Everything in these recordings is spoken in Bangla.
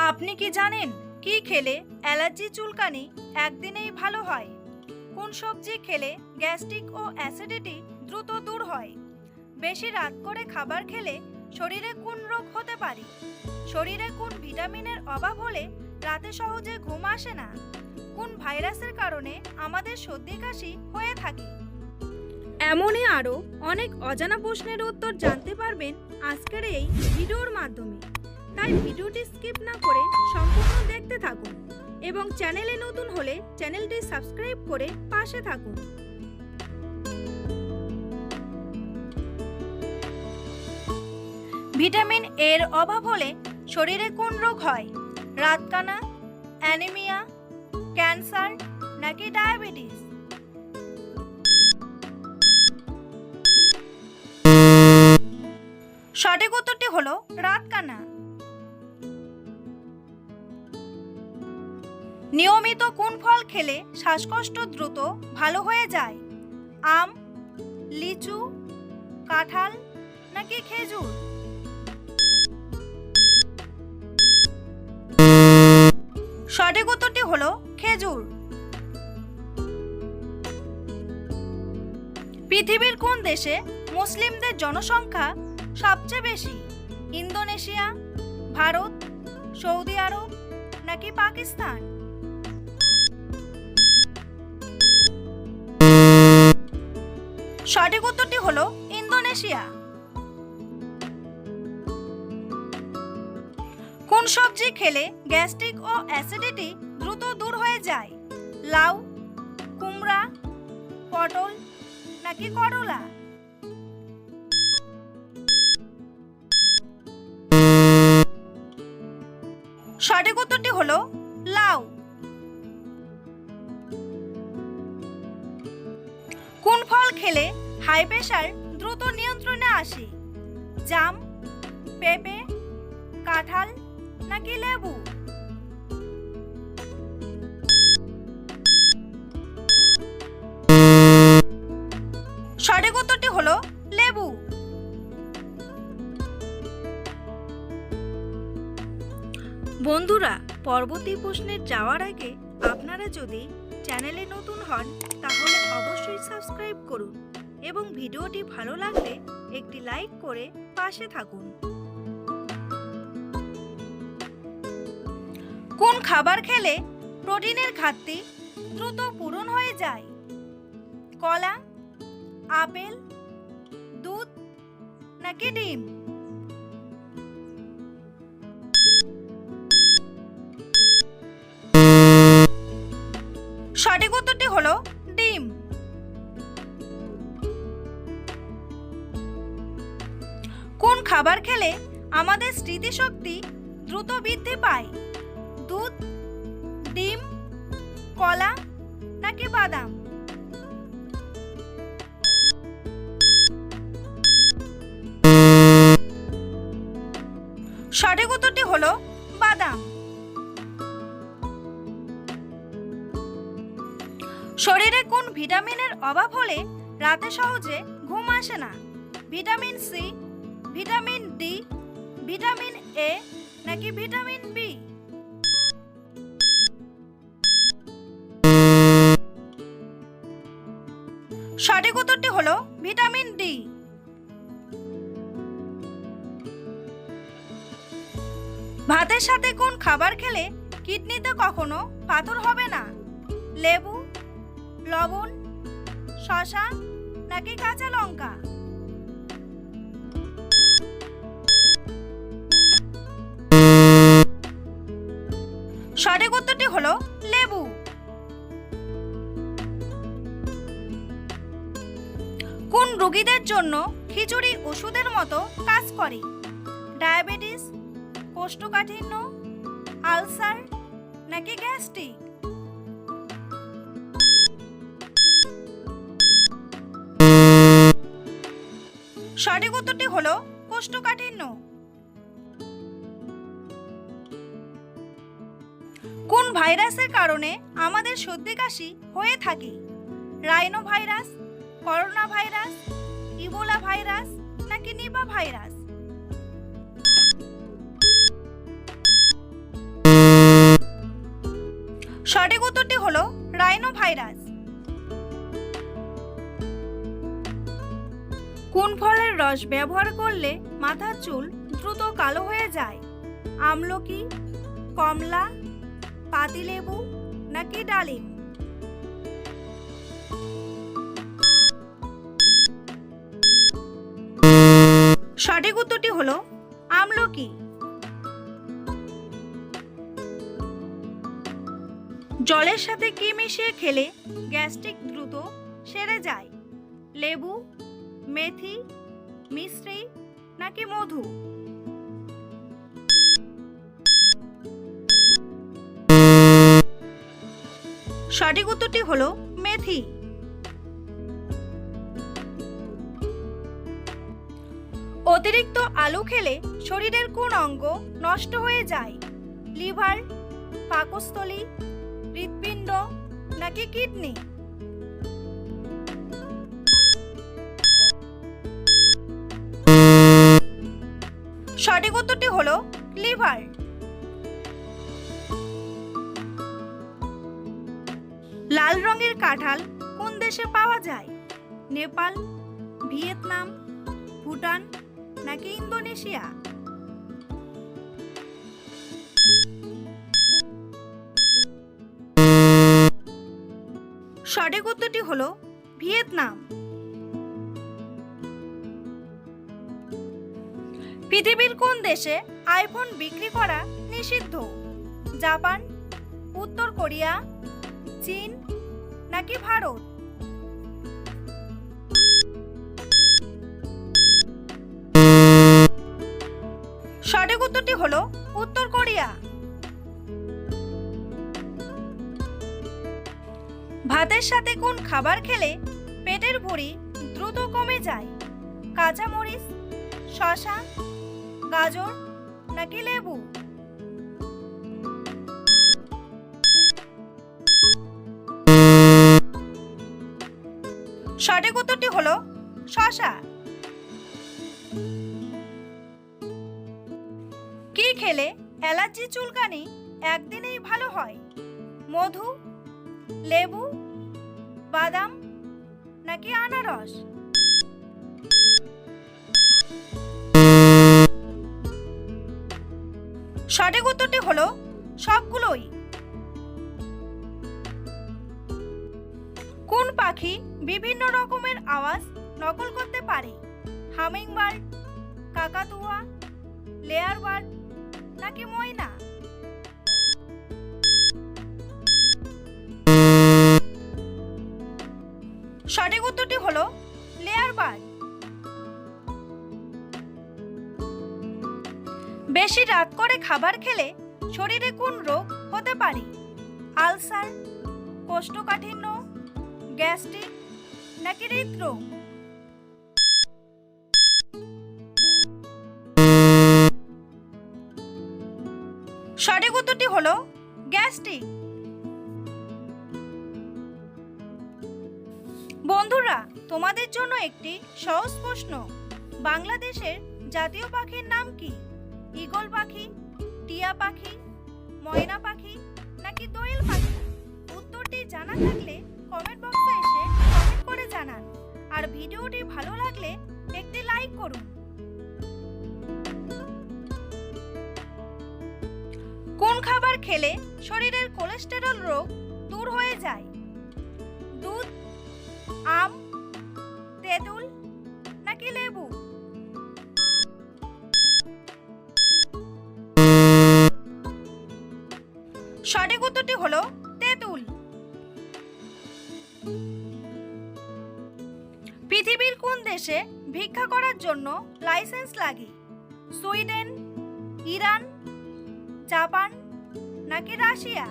আপনি কি জানেন কি খেলে অ্যালার্জি চুলকানি একদিনেই ভালো হয়? কোন সবজি খেলে গ্যাস্ট্রিক ও অ্যাসিডিটি দ্রুত দূর হয়? বেশি রাত করে খাবার খেলে শরীরে কোন রোগ হতে পারে? শরীরে কোন ভিটামিনের অভাব হলে রাতে সহজে ঘুম আসে না? কোন ভাইরাসের কারণে আমাদের সর্দি কাশি হয়ে থাকে? এমনই আরও অনেক অজানা প্রশ্নের উত্তর জানতে পারবেন আজকের এই ভিডিওর মাধ্যমে। তাই ভিডিওটি স্কিপ না করে সম্পূর্ণ দেখতে থাকুন এবং চ্যানেলে নতুন হলে চ্যানেলটি সাবস্ক্রাইব করে পাশে থাকুন। ভিটামিন এর অভাব হলে শরীরে কোন রোগ হয়? রাতকানা, অ্যানিমিয়া, ক্যান্সার নাকি ডায়াবেটিস? সঠিক উত্তরটি হলো রাতকানা। নিয়মিত কোন ফল খেলে শ্বাসকষ্ট দ্রুত ভালো হয়ে যায়? আম, লিচু, কাঁঠাল নাকি খেজুর? সঠিক উত্তরটি হলো খেজুর। পৃথিবীর কোন দেশে মুসলিমদের জনসংখ্যা সবচেয়ে বেশি? ইন্দোনেশিয়া, ভারত, সৌদি আরব নাকি পাকিস্তান? সঠিক উত্তরটি হলো ইন্দোনেশিয়া। কোন সবজি খেলে গ্যাস্ট্রিক ও অ্যাসিডিটি দ্রুত দূর হয়ে যায়? লাউ, কুমড়া, পটল নাকি করলা? সঠিক উত্তরটি হলো লাউ। কোন ফল খেলে হাই প্রেশার দ্রুত নিয়ন্ত্রণে আসে? জাম, পেঁপে, কাঁঠাল নাকি লেবু? সঠিক উত্তরটি হলো লেবু। বন্ধুরা, পরবর্তী প্রশ্নের যাওয়ার আগে আপনারা যদি চ্যানেলে নতুন হন তাহলে অবশ্যই সাবস্ক্রাইব করুন এবং ভিডিওটি ভালো লাগলে একটি লাইক করে পাশে থাকুন। কোন খাবার খেলে প্রোটিনের ঘাটতি দ্রুত পূরণ হয়ে যায়? কলা, আপেল, দুধ নাকি ডিম? সঠিক উত্তরটি হলো ডিম। কোন খাবার খেলে আমাদের স্মৃতিশক্তি দ্রুত বৃদ্ধি পায়? দুধ, ডিম, কলা নাকি বাদাম? সঠিক উত্তরটি হলো বাদাম। শরীরে কোন ভিটামিনের অভাব হলে রাতে সহজে ঘুম আসে না? Vitamin C, vitamin D, vitamin A নাকি ভিটামিন বি? সঠিক উত্তরটি হলো ভিটামিন ডি। ভাতের সাথে কোন খাবার খেলে কিডনিতে কখনো পাথর হবে না? লেবু, লবণ, শসা নাকি কাঁচা লঙ্কা? সঠিক উত্তরটি হলো লেবু। কোন রোগীদের জন্য খিচুড়ি ওষুধের মতো কাজ করে? ডায়াবেটিস, কোষ্ঠকাঠিন্য, আলসার নাকি গ্যাস্ট্রিক? সঠিক উত্তরটি হলো কোষ্ঠকাঠিন্য। কোন ভাইরাসের কারণে আমাদের সর্দি কাশি হয়ে থাকে? Rhino virus, corona virus, Ebola virus নাকি নিপা ভাইরাস? সঠিক উত্তরটি হলো রাইনো ভাইরাস। কোন ফলের রস ব্যবহার করলে মাথার চুল দ্রুত কালো হয়ে যায়? আমলকি, কমলা, পাতিলেবু নাকি ডালিম? সঠিক উত্তরটি হলো আমলকি। জলের সাথে কি মিশিয়ে খেলে গ্যাস্ট্রিক দ্রুত সেরে যায়? লেবু, মেথি, মিশ্রি নাকি মধু? সঠিক উত্তরটি হলো মেথি। অতিরিক্ত আলু খেলে শরীরের কোন অঙ্গ নষ্ট হয়ে যায়? লিভার, পাকস্থলী, হৃৎপিণ্ড নাকি কিডনি? সঠিক উত্তরটি হলো লিভার। লাল রঙের কাঁঠাল কোন দেশে পাওয়া যায়? নেপাল, ভিয়েতনাম, ভুটান নাকি ইন্দোনেশিয়া? সঠিক উত্তরটি হলো ভিয়েতনাম। পৃথিবীর কোন দেশে আইফোন বিক্রি করা নিষিদ্ধ? জাপান, উত্তর কোরিয়া, চীন নাকি ভারত? সঠিক উত্তরটি হলো উত্তর কোরিয়া। ভাতের সাথে কোন খাবার খেলে পেটের ভুঁড়ি দ্রুত কমে যায়? কাঁচামরিচ, শসা, গাজর নাকি লেবু? সঠিক উত্তরটি হলো শসা। কি খেলে অ্যালার্জি চুলকানি একদিনেই ভালো হয়? মধু, লেবু, বাদাম নাকি আনারস? সঠিক উত্তরটি হলো সবগুলোই। কোন পাখি বিভিন্ন রকমের আওয়াজ নকল করতে পারে? হামিংবার্ড, কাকাতুয়া, লেয়ারবার্ড নাকি ময়না? সঠিক উত্তরটি হলো লেয়ারবার্ড। বেশি রাত করে খাবার খেলে শরীরে কোন রোগ হতে পারে? আলসার, কোষ্ঠকাঠিন্য, গ্যাস্ট্রিক নাকি হৃদরোগ? সঠিক উত্তরটি হলো গ্যাস্ট্রিক। বন্ধুরা, তোমাদের জন্য একটি সহজ প্রশ্ন। বাংলাদেশের জাতীয় পাখির নাম কি? ঈগল পাখি, টিয়া পাখি, ময়না পাখি নাকি দোয়েল পাখি? উত্তরটি জানা থাকলে কমেন্ট বক্সে এসে কমেন্ট করে জানান। আর ভিডিওটি ভালো লাগলে একটি লাইক করুন। কোন খাবার খেলে শরীরের কোলেস্টেরল রোগ দূর হয়ে যায়? দুধ, আম, তেঁতুল নাকি লেবু? সঠিক উত্তরটি হলো তেঁতুল। পৃথিবীর কোন দেশে ভিক্ষা করার জন্য লাইসেন্স লাগে? সুইডেন, ইরান, জাপান নাকি রাশিয়া?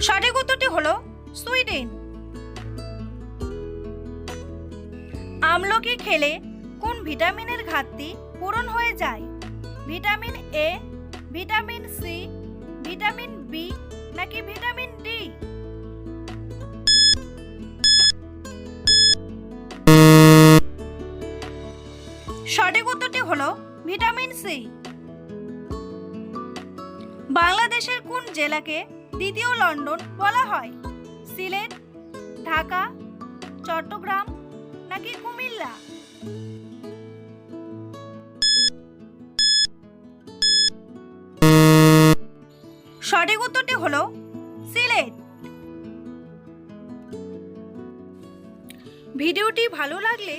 সঠিক উত্তরটি হলো সুইডেন। আমলকি খেলে কোন ভিটামিনের ঘাটতি পূরণ হয়ে যায়? Vitamin A, vitamin C, vitamin B নাকি ভিটামিন ডি? সঠিক উত্তরটি হলো ভিটামিন সি। বাংলাদেশের কোন জেলাকে দ্বিতীয় লন্ডন বলা হয়? সিলেট, ঢাকা, চট্টগ্রাম নাকি কুমিল্লা? সঠিক উত্তরটি হলো সিলেট। ভিডিওটি ভালো লাগলে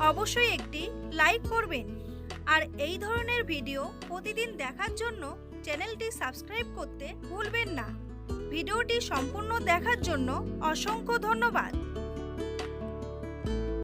অবশ্যই একটি লাইক করবেন আর এই ধরনের ভিডিও প্রতিদিন দেখার জন্য চ্যানেলটি সাবস্ক্রাইব করতে ভুলবেন না। ভিডিওটি সম্পূর্ণ দেখার জন্য অসংখ্য ধন্যবাদ।